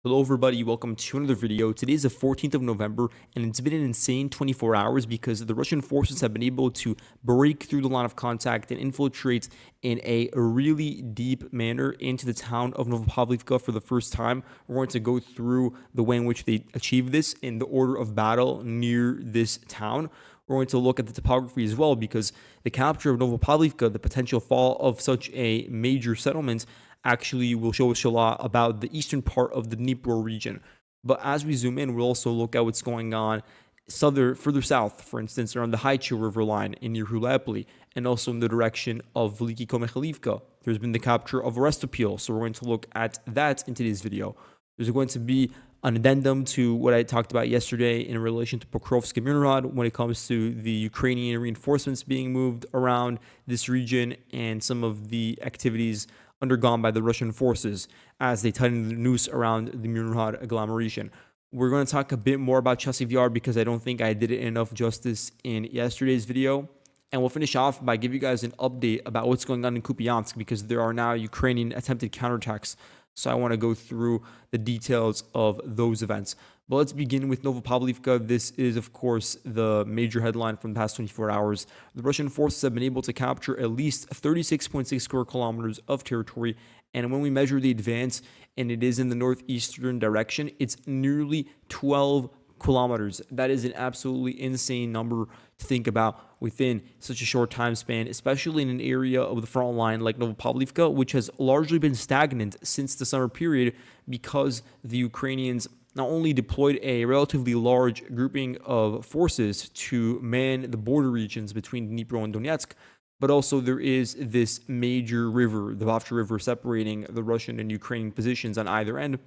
Hello everybody, welcome to another video. Today is the 14th of November and it's been an insane 24 hours because the Russian forces have been able to break through the line of contact and infiltrate in a really deep manner into the town of Novopavlivka for the first time. We're going to go through the way in which they achieved this in the order of battle near this town. We're going to look at the topography as well because the capture of Novopavlivka, the potential fall of such a major settlement, actually will show us a lot about the eastern part of the Dnipro region. But as we zoom in, we'll also look at what's going on further south, for instance, around the Haichu River line in near Orestopil, and also in the direction of Veliki Komichalivka. There's been the capture of Orestopil, so we're going to look at that in today's video. There's going to be an addendum to what I talked about yesterday in relation to Pokrovsk and Myrnrod when it comes to the Ukrainian reinforcements being moved around this region and some of the activities undergone by the Russian forces as they tighten the noose around the Myrnrod agglomeration. We're going to talk a bit more about Chasiv Yar because I don't think I did it enough justice in yesterday's video. And we'll finish off by giving you guys an update about what's going on in Kupiansk because there are now Ukrainian attempted counterattacks. So I want to go through the details of those events. But let's begin with Novopavlivka. This is, of course, the major headline from the past 24 hours. The Russian forces have been able to capture at least 36.6 square kilometers of territory. And when we measure the advance, and it is in the northeastern direction, it's nearly 12 kilometers. That is an absolutely insane number to think about within such a short time span, especially in an area of the front line like Novopavlivka, which has largely been stagnant since the summer period because the Ukrainians not only deployed a relatively large grouping of forces to man the border regions between Dnipro and Donetsk, but also there is this major river, the Vavcha River, separating the Russian and Ukrainian positions on either end.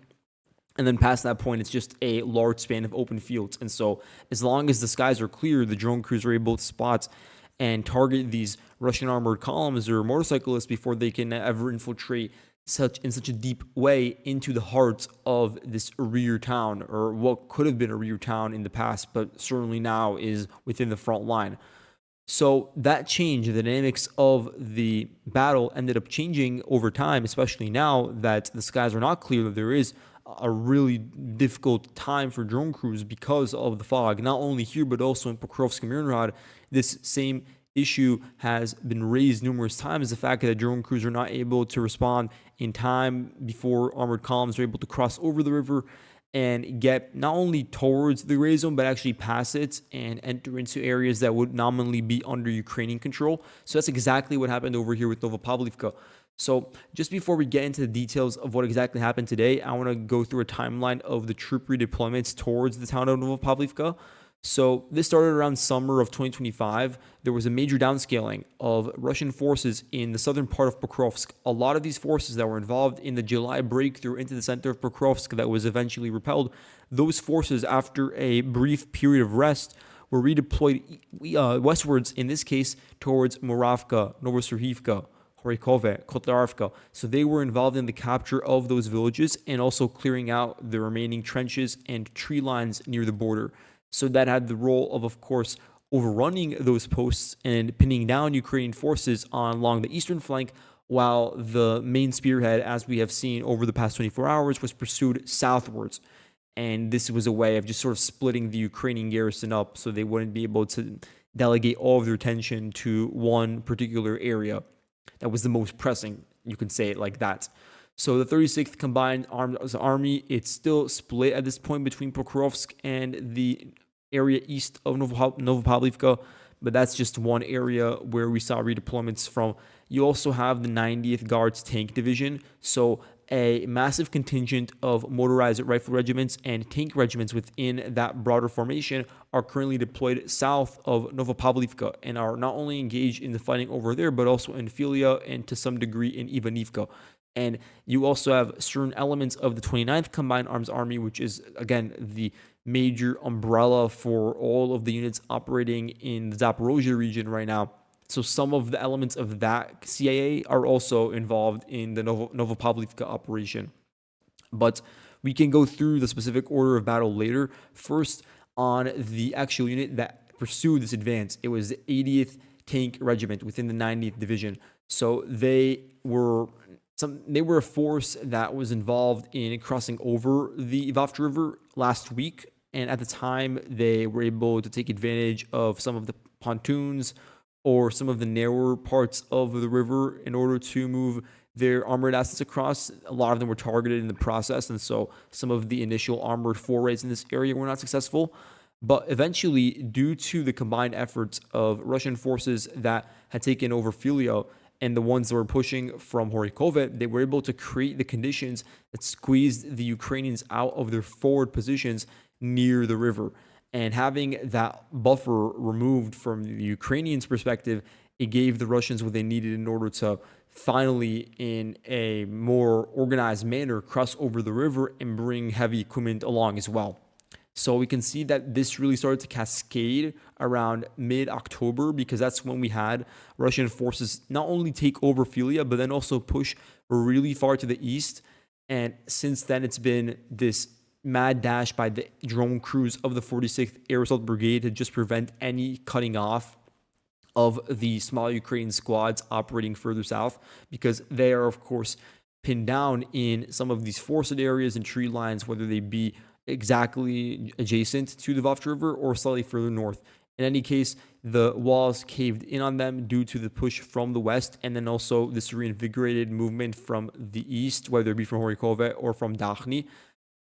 And then past that point, it's just a large span of open fields. And so as long as the skies are clear, the drone crews are able to spot and target these Russian armored columns or motorcyclists before they can ever infiltrate in such a deep way into the heart of this rear town, or what could have been a rear town in the past, but certainly now is within the front line. So that change, the dynamics of the battle ended up changing over time, especially now that the skies are not clear, that there is a really difficult time for drone crews because of the fog, not only here, but also in Pokrovsk and Myrnrod. This same issue has been raised numerous times, the fact that drone crews are not able to respond in time before armored columns are able to cross over the river and get not only towards the gray zone, but actually pass it and enter into areas that would nominally be under Ukrainian control. So that's exactly what happened over here with Novopavlivka. So just before we get into the details of what exactly happened today, I want to go through a timeline of the troop redeployments towards the town of Novopavlivka. So this started around summer of 2025. There was a major downscaling of Russian forces in the southern part of Pokrovsk. A lot of these forces that were involved in the July breakthrough into the center of Pokrovsk that was eventually repelled, those forces, after a brief period of rest, were redeployed westwards, in this case, towards Moravka, Novoserhivka, Horikove, Kotlarovka. So they were involved in the capture of those villages and also clearing out the remaining trenches and tree lines near the border. So that had the role of course, overrunning those posts and pinning down Ukrainian forces along the eastern flank, while the main spearhead, as we have seen over the past 24 hours, was pursued southwards. And this was a way of just sort of splitting the Ukrainian garrison up so they wouldn't be able to delegate all of their attention to one particular area that was the most pressing, you can say it like that. So the 36th Combined Army, it's still split at this point between Pokrovsk and the area east of Novopavlivka, but that's just one area where we saw redeployments from. You also have the 90th Guards Tank Division, so a massive contingent of motorized rifle regiments and tank regiments within that broader formation are currently deployed south of Novopavlivka and are not only engaged in the fighting over there, but also in Filia and to some degree in Ivanivka. And you also have certain elements of the 29th Combined Arms Army, which is, again, the major umbrella for all of the units operating in the Zaporozhye region right now. So some of the elements of that CAA are also involved in the Novopavlivka operation. But we can go through the specific order of battle later. First, on the actual unit that pursued this advance, it was the 80th Tank Regiment within the 90th Division. So they were They were a force that was involved in crossing over the Vovcha River last week, and at the time they were able to take advantage of some of the pontoons or some of the narrower parts of the river in order to move their armored assets across. A lot of them were targeted in the process, and so some of the initial armored forays in this area were not successful. But eventually, due to the combined efforts of Russian forces that had taken over Filio and the ones that were pushing from Horikove, they were able to create the conditions that squeezed the Ukrainians out of their forward positions near the river. And having that buffer removed from the Ukrainians' perspective, it gave the Russians what they needed in order to finally, in a more organized manner, cross over the river and bring heavy equipment along as well. So we can see that this really started to cascade around mid-October, because that's when we had Russian forces not only take over Filia, but then also push really far to the east. And since then, it's been this mad dash by the drone crews of the 46th Air Assault Brigade to just prevent any cutting off of the small Ukrainian squads operating further south, because they are, of course, pinned down in some of these forested areas and tree lines, whether they be exactly adjacent to the Vovcha River or slightly further north. In any case, the walls caved in on them due to the push from the west, and then also this reinvigorated movement from the east, whether it be from Horikove or from Dakhny.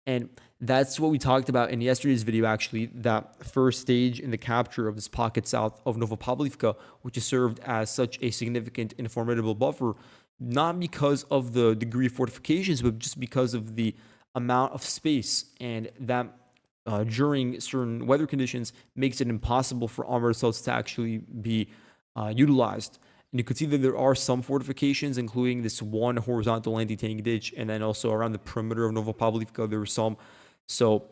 And that's what we talked about in yesterday's video, actually, that first stage in the capture of this pocket south of Novopavlivka, which has served as such a significant and formidable buffer, not because of the degree of fortifications, but just because of the amount of space, and that during certain weather conditions makes it impossible for armored assaults to actually be utilized. And you could see that there are some fortifications, including this one horizontal anti-tank ditch, and then also around the perimeter of Novopavlivka there were some. So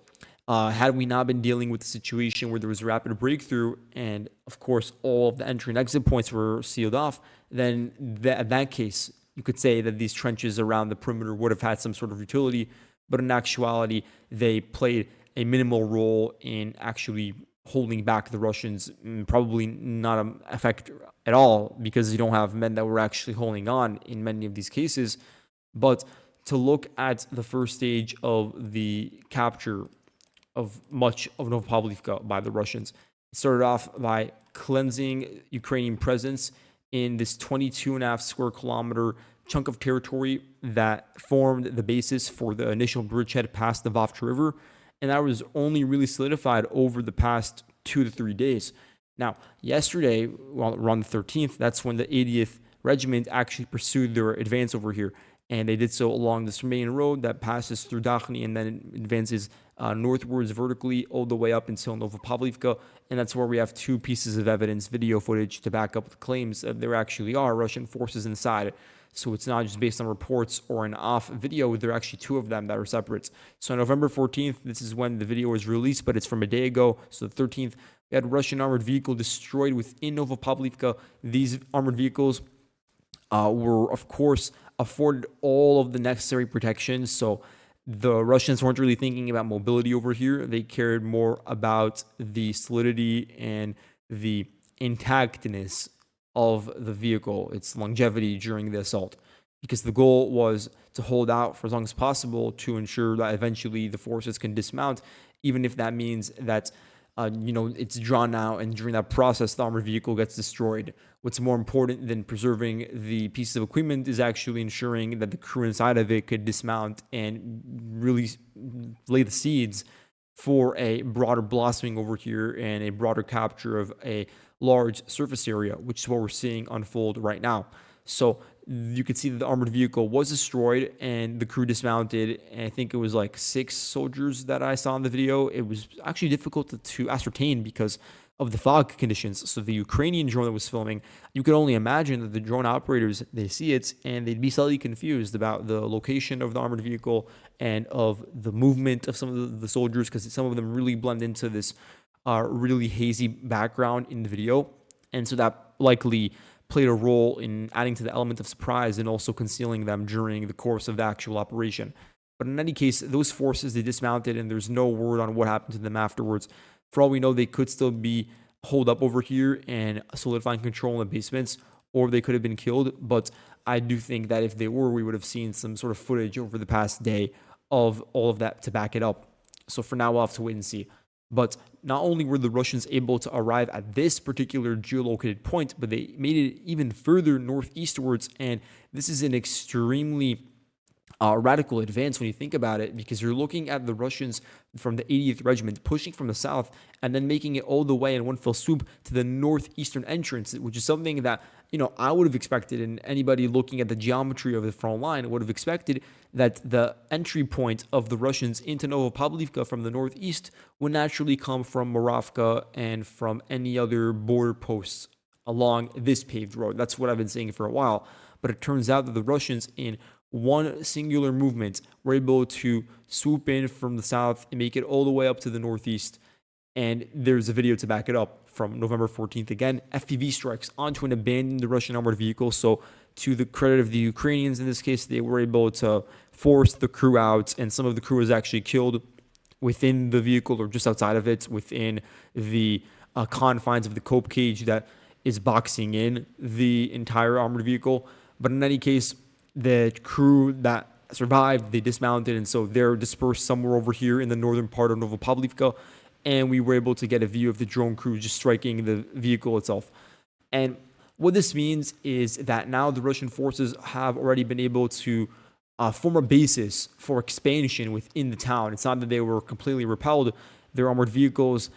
had we not been dealing with the situation where there was rapid breakthrough, and of course all of the entry and exit points were sealed off, then in that case you could say that these trenches around the perimeter would have had some sort of utility. But in actuality, they played a minimal role in actually holding back the Russians. Probably not an effect at all, because you don't have men that were actually holding on in many of these cases. But to look at the first stage of the capture of much of Novopavlivka by the Russians, it started off by cleansing Ukrainian presence in this 22.5 square kilometer chunk of territory that formed the basis for the initial bridgehead past the Vovcha River, and that was only really solidified over the past 2 to 3 days. Now, yesterday, well, around the 13th, that's when the 80th Regiment actually pursued their advance over here, and they did so along this main road that passes through Dakhny and then advances northwards vertically all the way up until Novopavlivka, and that's where we have two pieces of evidence, video footage, to back up the claims that there actually are Russian forces inside. So it's not just based on reports or an off video. There are actually two of them that are separate. So on November 14th, this is when the video was released, but it's from a day ago. So the 13th, we had a Russian armored vehicle destroyed within Novopavlivka. These armored vehicles were, of course, afforded all of the necessary protections. So the Russians weren't really thinking about mobility over here. They cared more about the solidity and the intactness of the vehicle, its longevity during the assault, because the goal was to hold out for as long as possible to ensure that eventually the forces can dismount, even if that means that it's drawn out and during that process the armored vehicle gets destroyed. What's more important than preserving the pieces of equipment is actually ensuring that the crew inside of it could dismount and really lay the seeds for a broader blossoming over here and a broader capture of a large surface area, which is what we're seeing unfold right now. So you could see that the armored vehicle was destroyed and the crew dismounted, and I think it was like 6 soldiers that I saw in the video. It was actually difficult to ascertain because of the fog conditions. So the Ukrainian drone that was filming, you could only imagine that the drone operators, they see it and they'd be slightly confused about the location of the armored vehicle and of the movement of some of the soldiers, because some of them really blend into this really hazy background in the video. And so that likely played a role in adding to the element of surprise and also concealing them during the course of the actual operation. But in any case, those forces, they dismounted and there's no word on what happened to them afterwards. For all we know, they could still be holed up over here and solidifying control in the basements, or they could have been killed. But I do think that if they were, we would have seen some sort of footage over the past day of all of that to back it up. So for now, we'll have to wait and see. But not only were the Russians able to arrive at this particular geolocated point, but they made it even further northeastwards. And this is an extremely radical advance when you think about it, because you're looking at the Russians from the 80th Regiment pushing from the south and then making it all the way in one fell swoop to the northeastern entrance, which is something that, I would have expected, and anybody looking at the geometry of the front line would have expected that the entry point of the Russians into Novopavlivka from the northeast would naturally come from Moravka and from any other border posts along this paved road. That's what I've been saying for a while. But it turns out that the Russians, in one singular movement, were able to swoop in from the south and make it all the way up to the northeast. And there's a video to back it up from November 14th. Again, FPV strikes onto an abandoned Russian armored vehicle. So to the credit of the Ukrainians in this case, they were able to force the crew out, and some of the crew was actually killed within the vehicle or just outside of it, within the confines of the cope cage that is boxing in the entire armored vehicle. But in any case, the crew that survived, they dismounted, and so they're dispersed somewhere over here in the northern part of Novopavlivka, and we were able to get a view of the drone crew just striking the vehicle itself. And what this means is that now the Russian forces have already been able to form a basis for expansion within the town. It's not that they were completely repelled. Their armored vehicles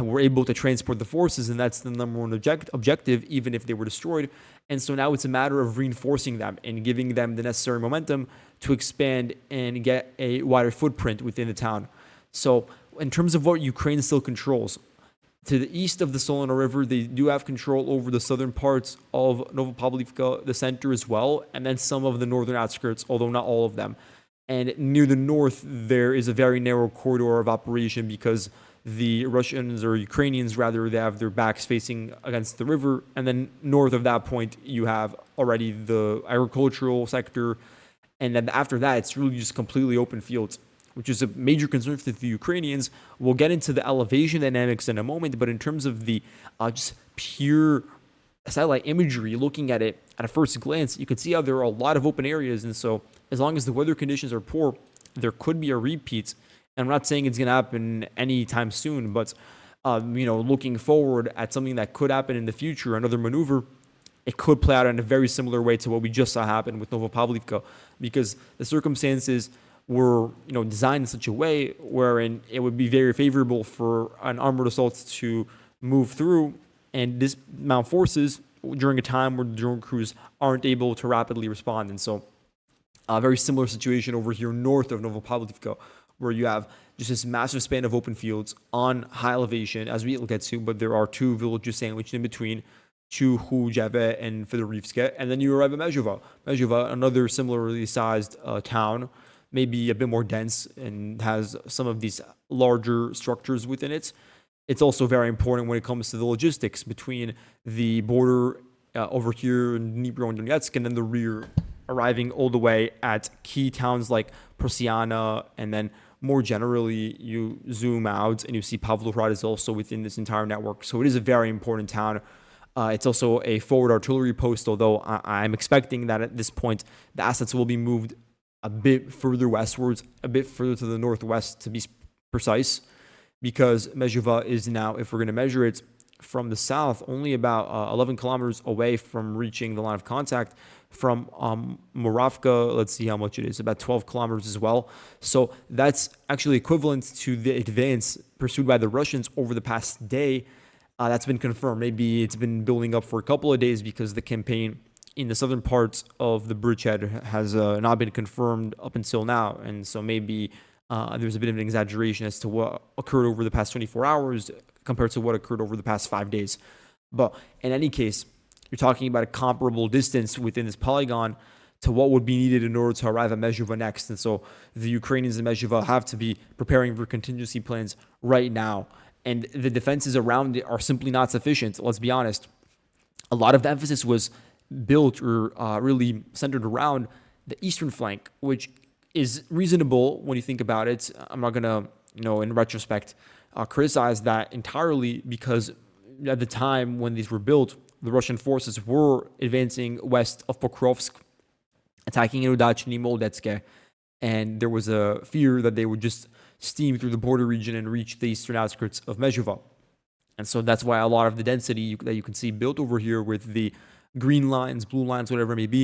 were able to transport the forces, and that's the number one objective, even if they were destroyed. And so now it's a matter of reinforcing them and giving them the necessary momentum to expand and get a wider footprint within the town. So in terms of what Ukraine still controls, to the east of the Solona River, they do have control over the southern parts of Novopavlivka, the center as well, and then some of the northern outskirts, although not all of them. And near the north, there is a very narrow corridor of operation because the Russians, or Ukrainians rather, they have their backs facing against the river. And then north of that point, you have already the agricultural sector. And then after that, it's really just completely open fields, which is a major concern for the Ukrainians. We'll get into the elevation dynamics in a moment, but in terms of the just pure satellite imagery, looking at it at a first glance, you can see how there are a lot of open areas. And so as long as the weather conditions are poor, there could be a repeat. And I'm not saying it's going to happen anytime soon, but looking forward at something that could happen in the future, another maneuver, it could play out in a very similar way to what we just saw happen with Novopavlivka, because the circumstances were designed in such a way wherein it would be very favorable for an armored assault to move through and dismount forces during a time where the drone crews aren't able to rapidly respond. And so a very similar situation over here north of Novopavlivka, where you have just this massive span of open fields on high elevation, as we will get to, but there are two villages sandwiched in between, Chuhujeve and Fedorivske, and then you arrive at Mezhova. Mezhova, another similarly sized town, maybe a bit more dense and has some of these larger structures within it. It's also very important when it comes to the logistics between the border over here in Dnipro and Donetsk, and then the rear, arriving all the way at key towns like Prosiana, and then more generally, you zoom out and you see Pavlohrad is also within this entire network. So it is a very important town. It's also a forward artillery post, although I'm expecting that at this point, the assets will be moved a bit further westwards, a bit further to the northwest to be precise, because Mezhova is now, if we're going to measure it from the south, only about 11 kilometers away from reaching the line of contact. From Moravka, let's see how much it is, about 12 kilometers as well. So that's actually equivalent to the advance pursued by the Russians over the past day. That's been confirmed. Maybe it's been building up for a couple of days because the campaign in the southern parts of the bridgehead has not been confirmed up until now. And so maybe there's a bit of an exaggeration as to what occurred over the past 24 hours compared to what occurred over the past 5 days. But in any case, you're talking about a comparable distance within this polygon to what would be needed in order to arrive at Mezhova next. And so the Ukrainians in Mezhova have to be preparing for contingency plans right now. And the defenses around it are simply not sufficient. Let's be honest. A lot of the emphasis was built or really centered around the eastern flank, which is reasonable when you think about it. I'm not going to, in retrospect, criticize that entirely, because at the time when these were built, the Russian forces were advancing west of Pokrovsk attacking Dachny, Moldetske, and there was a fear that they would just steam through the border region and reach the eastern outskirts of Mezhova. And so that's why a lot of the density that you can see built over here with the green lines, blue lines, whatever it may be,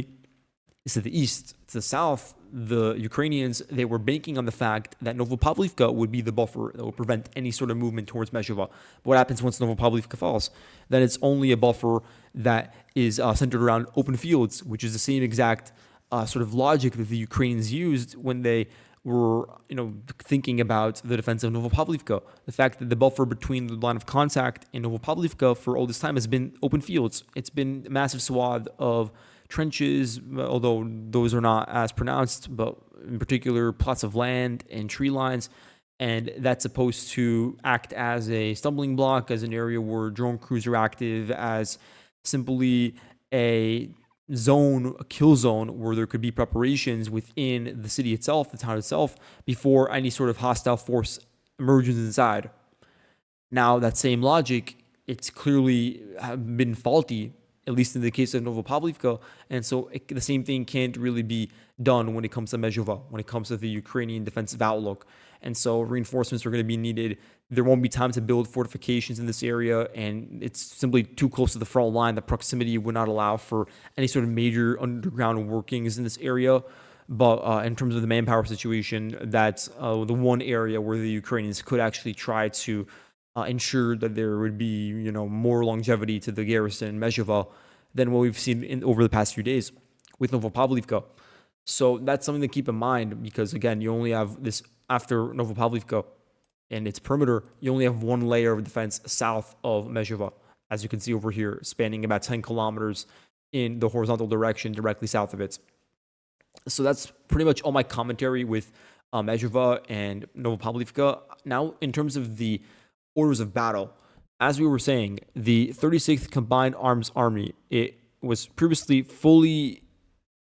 is to the east. To the south, the Ukrainians, they were banking on the fact that Novopavlivka would be the buffer that would prevent any sort of movement towards Mezhova. But what happens once Novopavlivka falls? Then it's only a buffer that is centered around open fields, which is the same exact sort of logic that the Ukrainians used when they were, thinking about the defense of Novopavlivka. The fact that the buffer between the line of contact and Novopavlivka for all this time has been open fields. It's been a massive swath of trenches, although those are not as pronounced, but in particular plots of land and tree lines. And that's supposed to act as a stumbling block, as an area where drone crews are active, as simply a zone, a kill zone, where there could be preparations within the city itself, the town itself, before any sort of hostile force emerges inside. Now, that same logic, it's clearly been faulty, at least in the case of Novopavlivka, and so the same thing can't really be done when it comes to Mezhova, when it comes to the Ukrainian defensive outlook. And so reinforcements are going to be needed. There won't be time to build fortifications in this area, and it's simply too close to the front line. The proximity would not allow for any sort of major underground workings in this area. But in terms of the manpower situation, that's the one area where the Ukrainians could actually try to ensure that there would be, more longevity to the garrison in Mezhova than what we've seen over the past few days with Novopavlivka. So that's something to keep in mind, because again, you only have this after Novopavlivka and its perimeter, you only have one layer of defense south of Mezhova, as you can see over here, spanning about 10 kilometers in the horizontal direction directly south of it. So that's pretty much all my commentary with Mezhova and Novopavlivka. Now, in terms of the orders of battle, as we were saying, the 36th Combined Arms Army, it was previously fully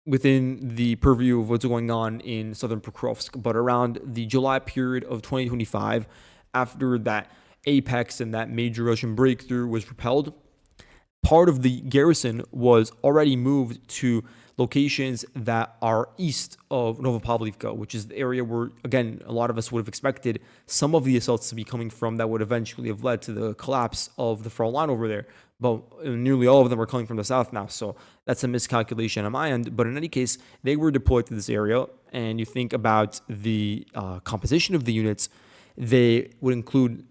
within the purview of what's going on in southern Pokrovsk, but around the July period of 2025, after that apex and that major Russian breakthrough was repelled, part of the garrison was already moved to locations that are east of Novopavlivka, which is the area where, again, a lot of us would have expected some of the assaults to be coming from that would eventually have led to the collapse of the front line over there. But nearly all of them are coming from the south now, so that's a miscalculation on my end. But in any case, they were deployed to this area, and you think about the composition of the units, they would include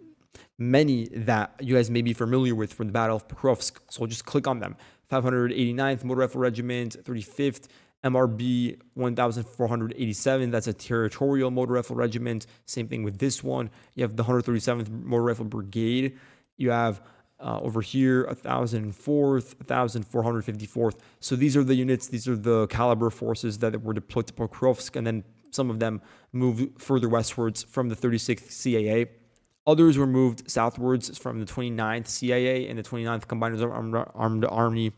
many that you guys may be familiar with from the Battle of Pokrovsk. So I'll just click on them. 589th Motor Rifle Regiment, 35th MRB 1487. That's a territorial motor rifle regiment. Same thing with this one. You have the 137th Motor Rifle Brigade. You have over here 1004th, 1454th. So these are the units, these are the caliber forces that were deployed to Pokrovsk, and then some of them moved further westwards from the 36th CAA. Others were moved southwards from the 29th CAA and the 29th Combined Armed Army.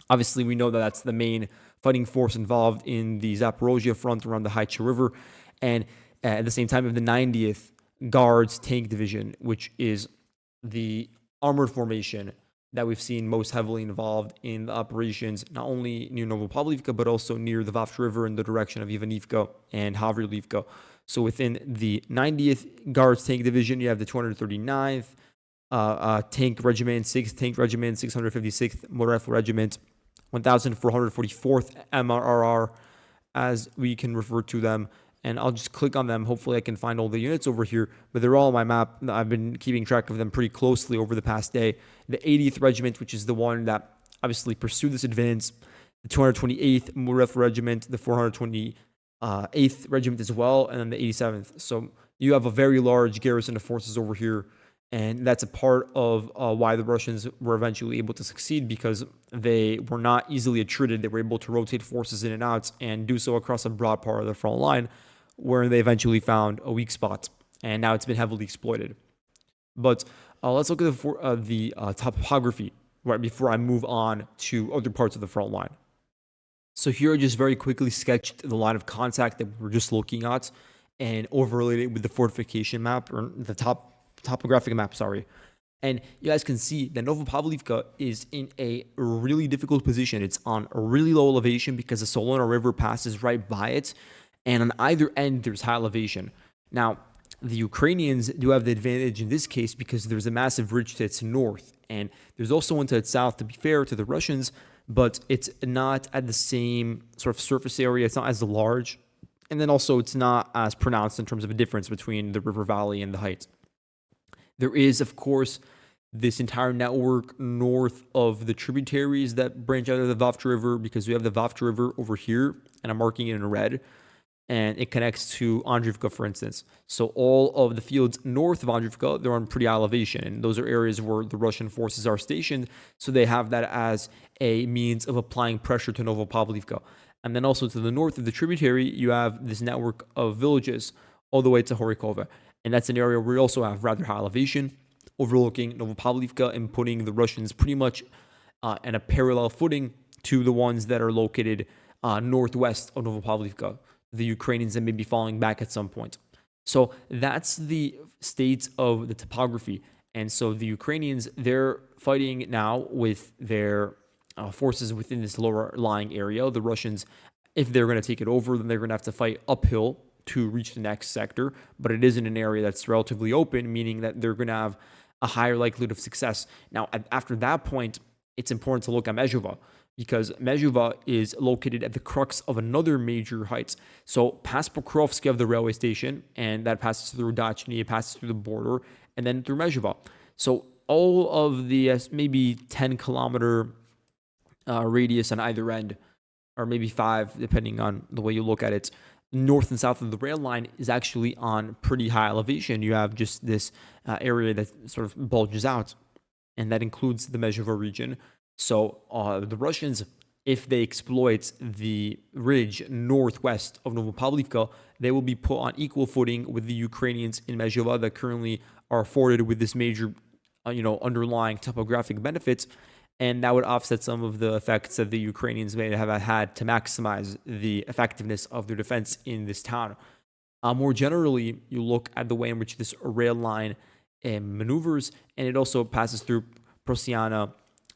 Obviously, we know that that's the main fighting force involved in the Zaporozhye front around the Haicha River. And at the same time, we have the 90th Guards Tank Division, which is the armored formation that we've seen most heavily involved in the operations, not only near Novopavlivka, but also near the Vavch River in the direction of Ivanivka and Havrilivka. So within the 90th Guards Tank Division, you have the 239th Tank Regiment, 6th Tank Regiment, 656th Motor Rifle Regiment, 1444th MRRR, as we can refer to them. And I'll just click on them. Hopefully I can find all the units over here, but they're all on my map. I've been keeping track of them pretty closely over the past day. The 80th Regiment, which is the one that obviously pursued this advance, the 228th Motor Rifle Regiment, the 428th Regiment as well, and then the 87th. So you have a very large garrison of forces over here, and that's a part of why the Russians were eventually able to succeed, because they were not easily attrited. They were able to rotate forces in and out and do so across a broad part of the front line, where they eventually found a weak spot, and now it's been heavily exploited. But let's look at the topography right before I move on to other parts of the front line. So here I just very quickly sketched the line of contact that we were just looking at and overlaid it with the fortification map, or the topographic map, sorry. And you guys can see that Novopavlivka is in a really difficult position. It's on a really low elevation because the Solona River passes right by it. And on either end, there's high elevation. Now, the Ukrainians do have the advantage in this case because there's a massive ridge to its north. And there's also one to its south, to be fair to the Russians, but it's not at the same sort of surface area. It's not as large. And then also, it's not as pronounced in terms of a difference between the river valley and the heights. There is, of course, this entire network north of the tributaries that branch out of the Vovcha River, because we have the Vovcha River over here, and I'm marking it in red, and it connects to Andrivka, for instance. So all of the fields north of Andrivka, they're on pretty high elevation, and those are areas where the Russian forces are stationed, so they have that as a means of applying pressure to Novopavlivka. And then also to the north of the tributary, you have this network of villages all the way to Horikova. And that's an area where we also have rather high elevation, overlooking Novopavlivka and putting the Russians pretty much in a parallel footing to the ones that are located northwest of Novopavlivka, the Ukrainians that may be falling back at some point. So that's the state of the topography. And so the Ukrainians, they're fighting now with their forces within this lower lying area. The Russians, if they're going to take it over, then they're going to have to fight uphill to reach the next sector, but it is in an area that's relatively open, meaning that they're going to have a higher likelihood of success. Now, after that point, it's important to look at Mezhuva, because Mezhuva is located at the crux of another major heights. So past Pokrovsk, you have the railway station, and that passes through Dachny, it passes through the border, and then through Mezhuva. So all of the maybe 10-kilometer radius on either end, or maybe 5, depending on the way you look at it, north and south of the rail line is actually on pretty high elevation. You have just this area that sort of bulges out, and that includes the Mezhuva region. So the Russians, if they exploit the ridge northwest of Novopavlivka, they will be put on equal footing with the Ukrainians in Mezhuva that currently are afforded with this major, underlying topographic benefits. And that would offset some of the effects that the Ukrainians may have had to maximize the effectiveness of their defense in this town. More generally, you look at the way in which this rail line maneuvers, and it also passes through Prosiana.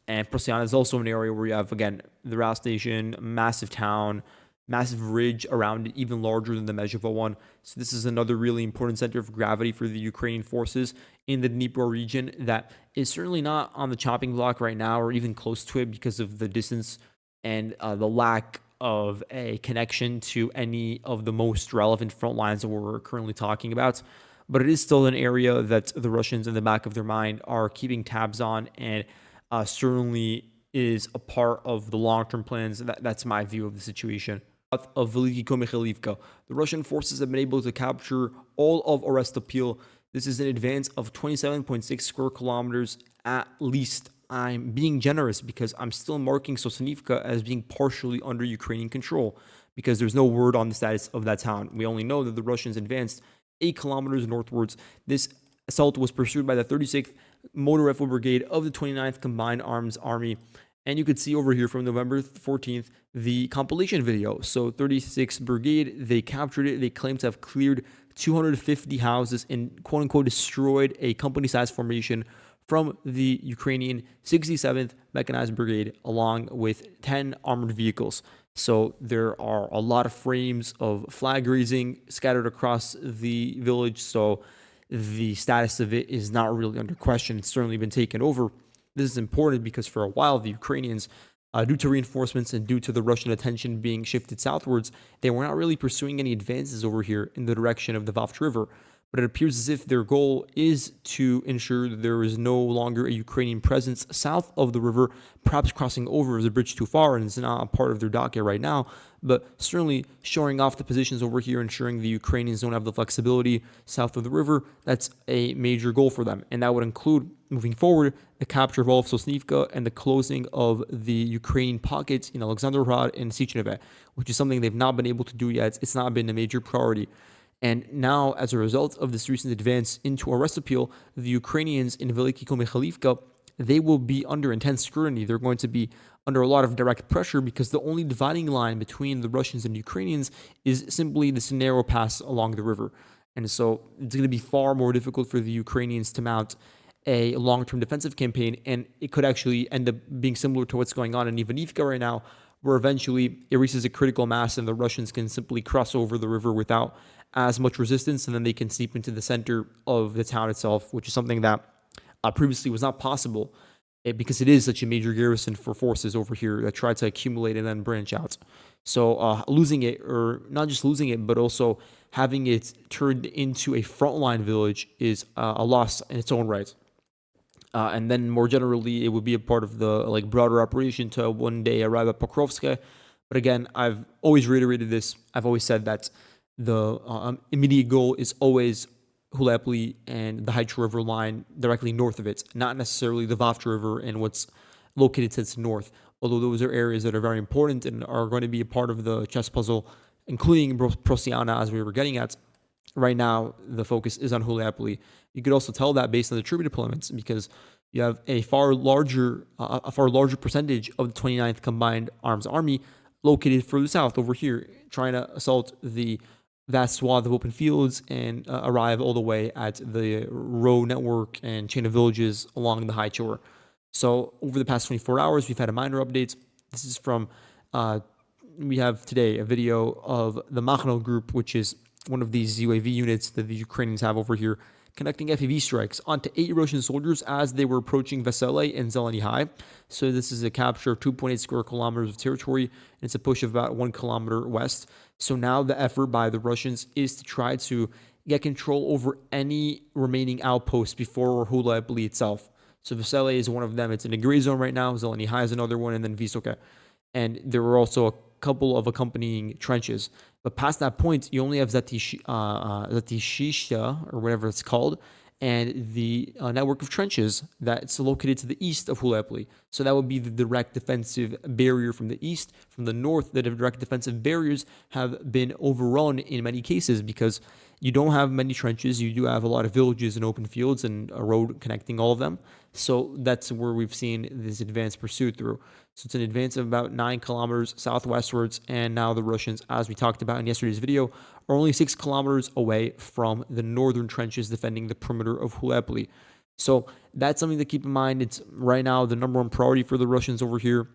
And Prosiana is also an area where you have, again, the rail station, massive town, massive ridge around it, even larger than the Mezhuva one. So this is another really important center of gravity for the Ukrainian forces in the Dnipro region that is certainly not on the chopping block right now or even close to it because of the distance and the lack of a connection to any of the most relevant front lines that we're currently talking about. But it is still an area that the Russians in the back of their mind are keeping tabs on, and certainly is a part of the long-term plans. That's my view of the situation. Of Veliki the Russian forces have been able to capture all of Orestopil. This is an advance of 27.6 square kilometers at least. I'm being generous because I'm still marking Sosnivka as being partially under Ukrainian control because there's no word on the status of that town. We only know that the Russians advanced 8 kilometers northwards. This assault was pursued by the 36th Motor Rifle Brigade of the 29th Combined Arms Army. And you could see over here from November 14th, the compilation video. So 36th Brigade, they captured it. They claim to have cleared 250 houses and quote-unquote destroyed a company-sized formation from the Ukrainian 67th Mechanized Brigade along with 10 armored vehicles. So there are a lot of frames of flag raising scattered across the village. So the status of it is not really under question. It's certainly been taken over. This is important because for a while, the Ukrainians, due to reinforcements and due to the Russian attention being shifted southwards, they were not really pursuing any advances over here in the direction of the Vovcha River. But it appears as if their goal is to ensure that there is no longer a Ukrainian presence south of the river, perhaps crossing over the bridge too far, and it's not a part of their docket right now, but certainly shoring off the positions over here, ensuring the Ukrainians don't have the flexibility south of the river. That's a major goal for them, and that would include, moving forward, the capture of all of Sosnivka and the closing of the Ukrainian pockets in Alexandrov and Sichneve, which is something they've not been able to do yet. It's not been a major priority. And now, as a result of this recent advance into Orestopil, the Ukrainians in Veliki Mikhailivka, they will be under intense scrutiny. They're going to be under a lot of direct pressure because the only dividing line between the Russians and Ukrainians is simply this narrow pass along the river. And so it's going to be far more difficult for the Ukrainians to mount a long-term defensive campaign, and it could actually end up being similar to what's going on in Ivanivka right now, where eventually it reaches a critical mass and the Russians can simply cross over the river without as much resistance, and then they can seep into the center of the town itself, which is something that previously was not possible because it is such a major garrison for forces over here that try to accumulate and then branch out. So losing it, or not just losing it, but also having it turned into a frontline village is a loss in its own right. And then more generally, it would be a part of the broader operation to one day arrive at Pokrovsk. But again, I've always reiterated this. I've always said that the immediate goal is always Hulepli and the Haicha River line directly north of it, not necessarily the Vavcha River and what's located to its north. Although those are areas that are very important and are going to be a part of the chess puzzle, including Prosiana, as we were getting at. Right now, the focus is on Hulepli. You could also tell that based on the troop deployments, because you have a far larger percentage of the 29th Combined Arms Army located further south over here, trying to assault the vast swath of open fields and arrive all the way at the road network and chain of villages along the high shore. So over the past 24 hours, we've had a minor update. This is from, we have today a video of the Machno group, which is one of these UAV units that the Ukrainians have over here, conducting FPV strikes onto 8 Russian soldiers as they were approaching Vesele and Zeleny High. So this is a capture of 2.8 square kilometers of territory, and it's a push of about 1 kilometer west. So now the effort by the Russians is to try to get control over any remaining outposts before Hulepli itself. So Vesele is one of them. It's in a gray zone right now. Zeleny High is another one, and then Vysoke. And there were also a couple of accompanying trenches. But past that point, you only have Zatishisha, or whatever it's called, and the network of trenches that's located to the east of Hulepli. So that would be the direct defensive barrier from the east. From the north, the direct defensive barriers have been overrun in many cases because you don't have many trenches. You do have a lot of villages and open fields and a road connecting all of them. So that's where we've seen this advance pursued through. So it's an advance of about 9 kilometers southwestwards, and now the Russians, as we talked about in yesterday's video, are only 6 kilometers away from the northern trenches defending the perimeter of Hulepli. So that's something to keep in mind. It's right now the number one priority for the Russians over here,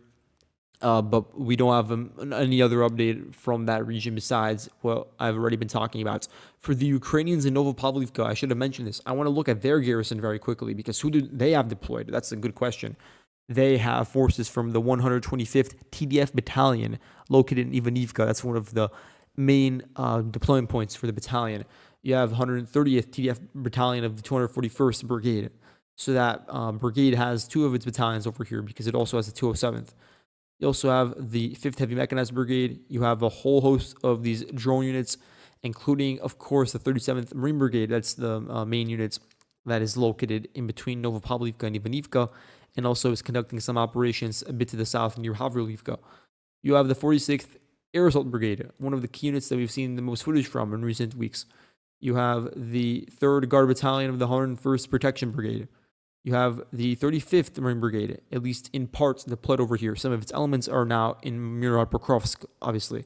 but we don't have any other update from that region besides what I've already been talking about. For the Ukrainians in Novopavlivka, I should have mentioned this. I want to look at their garrison very quickly because who do they have deployed? That's a good question. They have forces from the 125th TDF Battalion located in Ivanivka. That's one of the main deployment points for the battalion. You have 130th TDF Battalion of the 241st Brigade. So that brigade has 2 of its battalions over here because it also has the 207th. You also have the 5th Heavy Mechanized Brigade. You have a whole host of these drone units, including, of course, the 37th Marine Brigade. That's the main unit that is located in between Novopavlivka and Ivanivka, and also is conducting some operations a bit to the south near Havrylivka. You have the 46th Air Assault Brigade, one of the key units that we've seen the most footage from in recent weeks. You have the 3rd Guard Battalion of the 101st Protection Brigade. You have the 35th Marine Brigade, at least in parts deployed over here. Some of its elements are now in Murad Pokrovsk, obviously.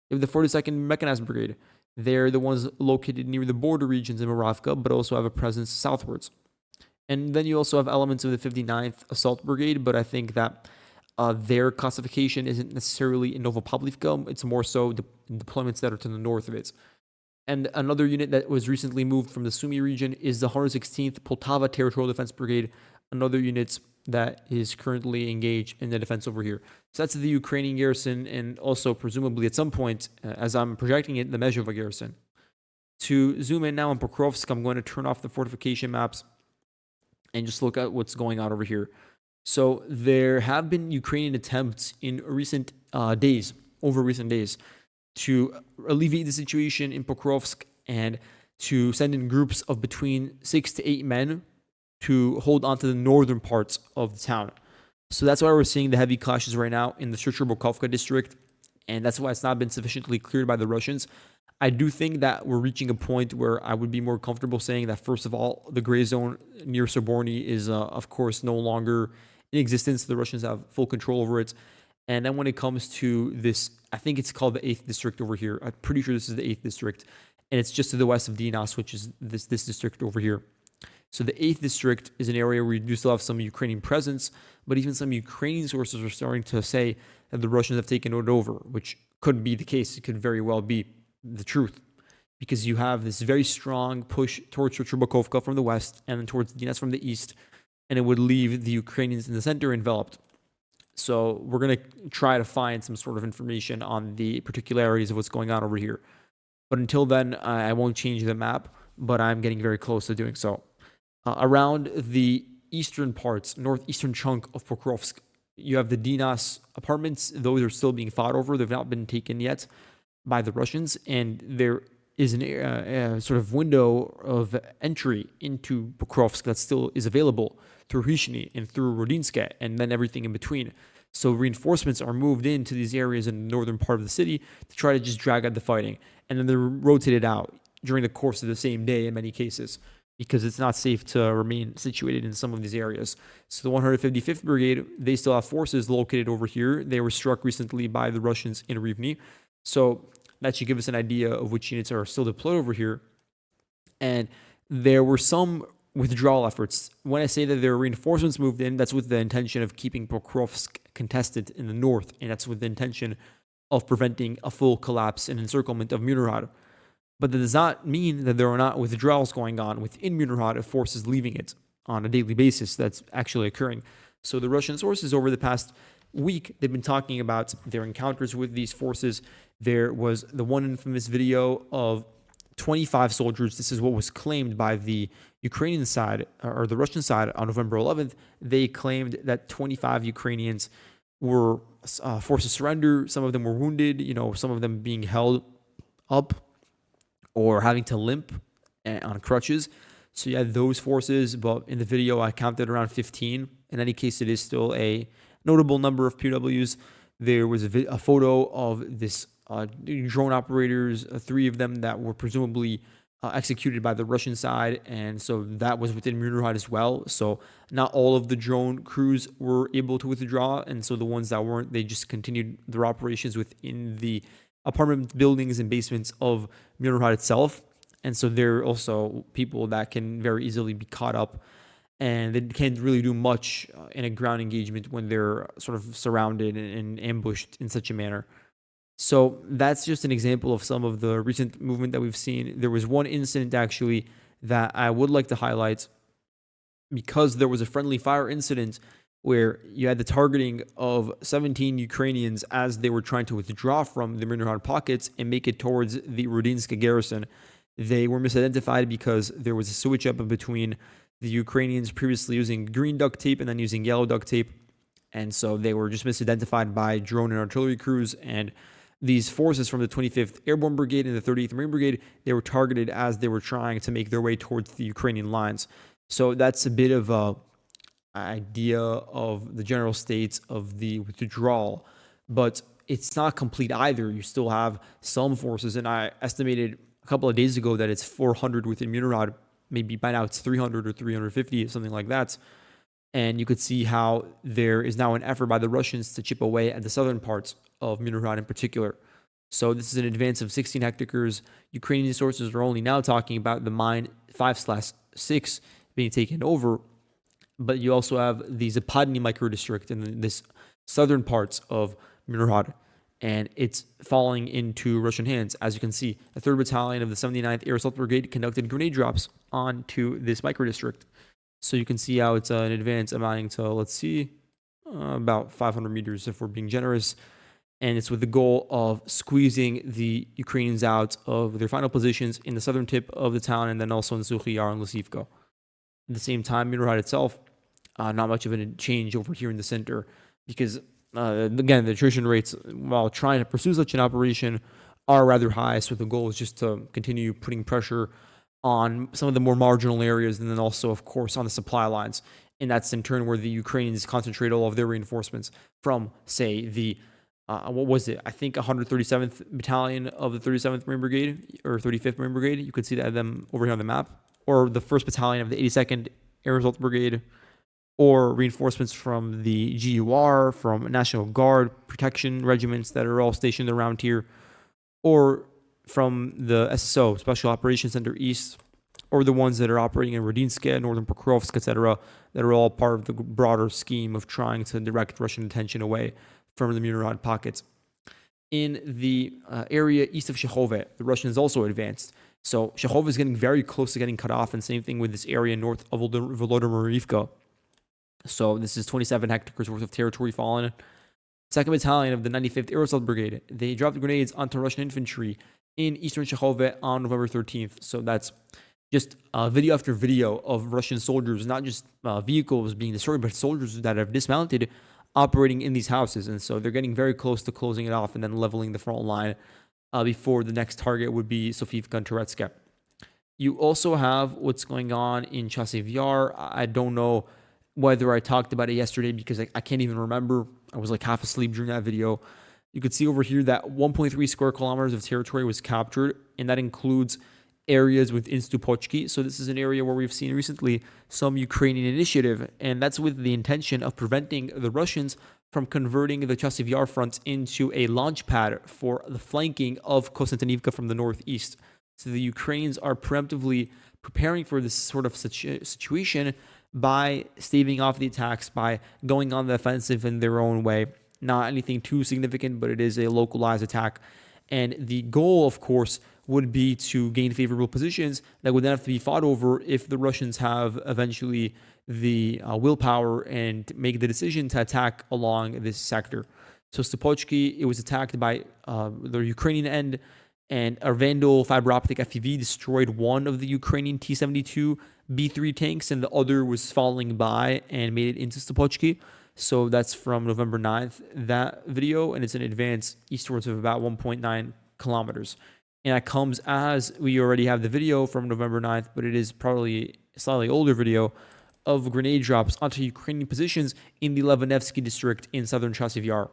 You have the 42nd Mechanized Brigade. They're the ones located near the border regions in Moravka, but also have a presence southwards. And then you also have elements of the 59th Assault Brigade, but I think that their classification isn't necessarily in Novopavlivka. It's more so deployments that are to the north of it. And another unit that was recently moved from the Sumy region is the 116th Poltava Territorial Defense Brigade, another unit that is currently engaged in the defense over here. So that's the Ukrainian garrison, and also presumably at some point, as I'm projecting it, the Mezhova garrison. To zoom in now on Pokrovsk, I'm going to turn off the fortification maps and just look at what's going on over here. So there have been Ukrainian attempts in recent days, to alleviate the situation in Pokrovsk and to send in groups of between 6 to 8 men to hold on to the northern parts of the town. So that's why we're seeing the heavy clashes right now in the Shcherbokovka district, and that's why it's not been sufficiently cleared by the Russians. I do think that we're reaching a point where I would be more comfortable saying that, first of all, the gray zone near Soborny is, of course, no longer in existence. The Russians have full control over it. And then when it comes to this, I think it's called the 8th district over here. I'm pretty sure this is the 8th district. And it's just to the west of Dinas, which is this district over here. So the 8th district is an area where you do still have some Ukrainian presence, but even some Ukrainian sources are starting to say that the Russians have taken it over, which could be the case. It could very well be the truth, because you have this very strong push towards Topography from the west and then towards Donetsk from the east, and it would leave the Ukrainians in the center enveloped. So we're going to try to find some sort of information on the particularities of what's going on over here. But until then, I won't change the map, but I'm getting very close to doing so. Around the eastern parts, northeastern chunk of Pokrovsk, you have the Dinas apartments. Those are still being fought over. They've not been taken yet by the Russians, and there is a sort of window of entry into Pokrovsk that still is available through Hishny and through Rodinske, and then everything in between. So reinforcements are moved into these areas in the northern part of the city to try to just drag out the fighting, and then they're rotated out during the course of the same day in many cases, because it's not safe to remain situated in some of these areas. So the 155th Brigade, they still have forces located over here. They were struck recently by the Russians in Rivne. So that should give us an idea of which units are still deployed over here. And there were some withdrawal efforts. When I say that there are reinforcements moved in, that's with the intention of keeping Pokrovsk contested in the north, and that's with the intention of preventing a full collapse and encirclement of Munirad. But that does not mean that there are not withdrawals going on within Munirad of forces leaving it on a daily basis. That's actually occurring. So the Russian sources over the past week, they've been talking about their encounters with these forces. There was the one infamous video of 25 soldiers. This is what was claimed by the Ukrainian side, or the Russian side, on November 11th. They claimed that 25 Ukrainians were forced to surrender. Some of them were wounded, some of them being held up or having to limp on crutches. So you had those forces, but in the video I counted around 15. In any case, it is still a notable number of POWs. There was a photo of this drone operators, 3 of them that were presumably executed by the Russian side, and so that was within Munirad as well. So not all of the drone crews were able to withdraw, and so the ones that weren't, they just continued their operations within the apartment buildings and basements of Munirad itself. And so there are also people that can very easily be caught up, and they can't really do much in a ground engagement when they're sort of surrounded and ambushed in such a manner. So that's just an example of some of the recent movement that we've seen. There was one incident actually that I would like to highlight, because there was a friendly fire incident where you had the targeting of 17 Ukrainians as they were trying to withdraw from the Munirad pockets and make it towards the Rodinske garrison. They were misidentified because there was a switch up between the Ukrainians previously using green duct tape and then using yellow duct tape. And so they were just misidentified by drone and artillery crews. And these forces from the 25th Airborne Brigade and the 38th Marine Brigade, they were targeted as they were trying to make their way towards the Ukrainian lines. So that's a bit of a idea of the general state of the withdrawal, but it's not complete either. You still have some forces, and I estimated a couple of days ago that it's 400 within Munirad. Maybe by now it's 300 or 350, something like that. And you could see how there is now an effort by the Russians to chip away at the southern parts of Munirad in particular. So this is an advance of 16 hectares. Ukrainian sources are only now talking about the mine 5/6 being taken over. But you also have the Zapadny microdistrict in this southern parts of Munirad, and it's falling into Russian hands. As you can see, the 3rd Battalion of the 79th Air Assault Brigade conducted grenade drops onto this microdistrict. So you can see how it's an advance amounting to, let's see, about 500 meters if we're being generous. And it's with the goal of squeezing the Ukrainians out of their final positions in the southern tip of the town, and then also in Sukhy Yar and Lysivka. At the same time, Munirad itself, not much of a change over here in the center, because again, the attrition rates while trying to pursue such an operation are rather high. So the goal is just to continue putting pressure on some of the more marginal areas, and then also, of course, on the supply lines. And that's in turn where the Ukrainians concentrate all of their reinforcements from, say, the what was it? I think 137th Battalion of the 37th Marine Brigade or 35th Marine Brigade. You could see that them over here on the map, or the 1st Battalion of the 82nd Air Assault Brigade, or reinforcements from the GUR, from National Guard protection regiments that are all stationed around here, or from the SSO, Special Operations Center East, or the ones that are operating in Rodinska, northern Pokrovsk, etc., that are all part of the broader scheme of trying to direct Russian attention away from the Murad pockets. In the area east of Shehove, the Russians also advanced. So Shehove is getting very close to getting cut off, and same thing with this area north of Volodymyrivka. So this is 27 hectares worth of territory fallen. 2nd Battalion of the 95th Air Assault Brigade, they dropped grenades onto Russian infantry in eastern Shehove on November 13th. So that's just video after video of Russian soldiers, not just vehicles being destroyed, but soldiers that have dismounted operating in these houses. And so they're getting very close to closing it off and then leveling the front line before the next target would be Sofivka and Turetska. You also have what's going on in Chasiv Yar. I don't know whether I talked about it yesterday because I can't even remember. I was like half asleep during that video. You could see over here that 1.3 square kilometers of territory was captured, and that includes areas within Stupochki. So this is an area where we've seen recently some Ukrainian initiative, and that's with the intention of preventing the Russians from converting the Chasiv Yar front into a launch pad for the flanking of Konstantinivka from the northeast. So the Ukrainians are preemptively preparing for this sort of situation by staving off the attacks, by going on the offensive in their own way. Not anything too significant, but it is a localized attack. And the goal, of course, would be to gain favorable positions that would then have to be fought over if the Russians have eventually the willpower and make the decision to attack along this sector. So Stupochki, it was attacked by the Ukrainian end, and a Vandal fiber optic FPV destroyed one of the Ukrainian T-72 B3 tanks, and the other was falling by and made it into Stupochki. So that's from November 9th, that video, and it's an advance eastwards of about 1.9 kilometers. And that comes as we already have the video from November 9th, but it is probably a slightly older video of grenade drops onto Ukrainian positions in the Levanevsky district in southern Chasiv Yar.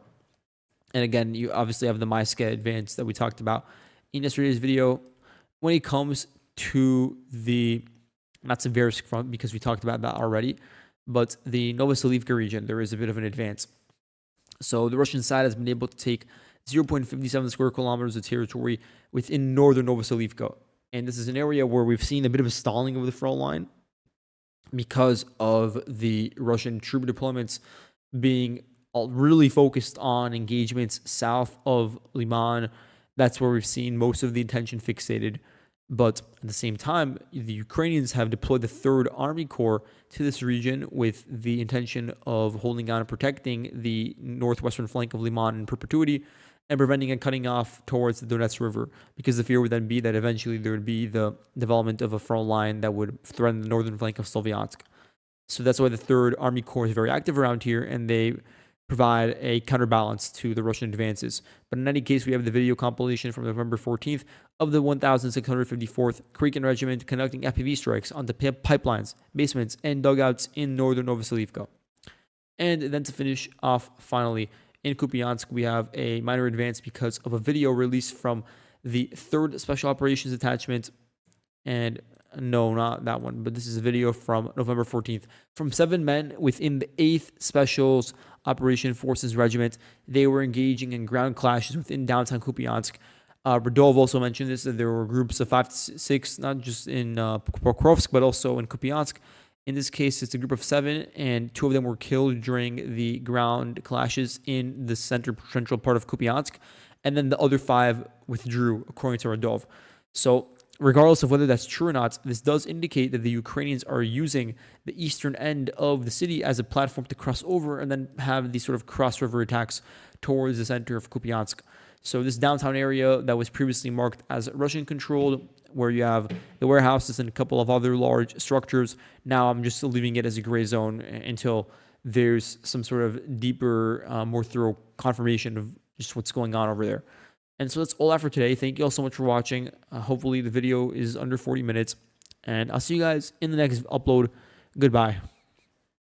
And again, you obviously have the Maiska advance that we talked about in yesterday's video. When it comes to the, not Seversk front, because we talked about that already, but the Novopavlivka region, there is a bit of an advance. So the Russian side has been able to take 0.57 square kilometers of territory within northern Novopavlivka. And this is an area where we've seen a bit of a stalling of the front line because of the Russian troop deployments being really focused on engagements south of Liman. That's where we've seen most of the attention fixated. But at the same time, the Ukrainians have deployed the 3rd Army Corps to this region with the intention of holding on and protecting the northwestern flank of Liman in perpetuity and preventing and cutting off towards the Donetsk River, because the fear would then be that eventually there would be the development of a front line that would threaten the northern flank of Sloviansk. So that's why the 3rd Army Corps is very active around here, and they provide a counterbalance to the Russian advances. But in any case, we have the video compilation from November 14th of the 1654th Krikin Regiment conducting FPV strikes onto pipelines, basements, and dugouts in northern Novopavlivka. And then to finish off, finally, in Kupiansk, we have a minor advance because of a video released from the 3rd Special Operations Detachment. And no, not that one, but this is a video from November 14th from 7 men within the 8th Special Operation Forces Regiment. They were engaging in ground clashes within downtown Kupiansk. Radov also mentioned this, that there were groups of 5 to 6, not just in Pokrovsk, but also in Kupiansk. In this case, it's a group of 7, and 2 of them were killed during the ground clashes in the central part of Kupiansk, and then the other 5 withdrew, according to Radov. So regardless of whether that's true or not, this does indicate that the Ukrainians are using the eastern end of the city as a platform to cross over and then have these sort of cross-river attacks towards the center of Kupiansk. So this downtown area that was previously marked as Russian-controlled, where you have the warehouses and a couple of other large structures, now I'm just leaving it as a gray zone until there's some sort of deeper, more thorough confirmation of just what's going on over there. And so that's all that for today. Thank you all so much for watching. Hopefully the video is under 40 minutes. And I'll see you guys in the next upload. Goodbye.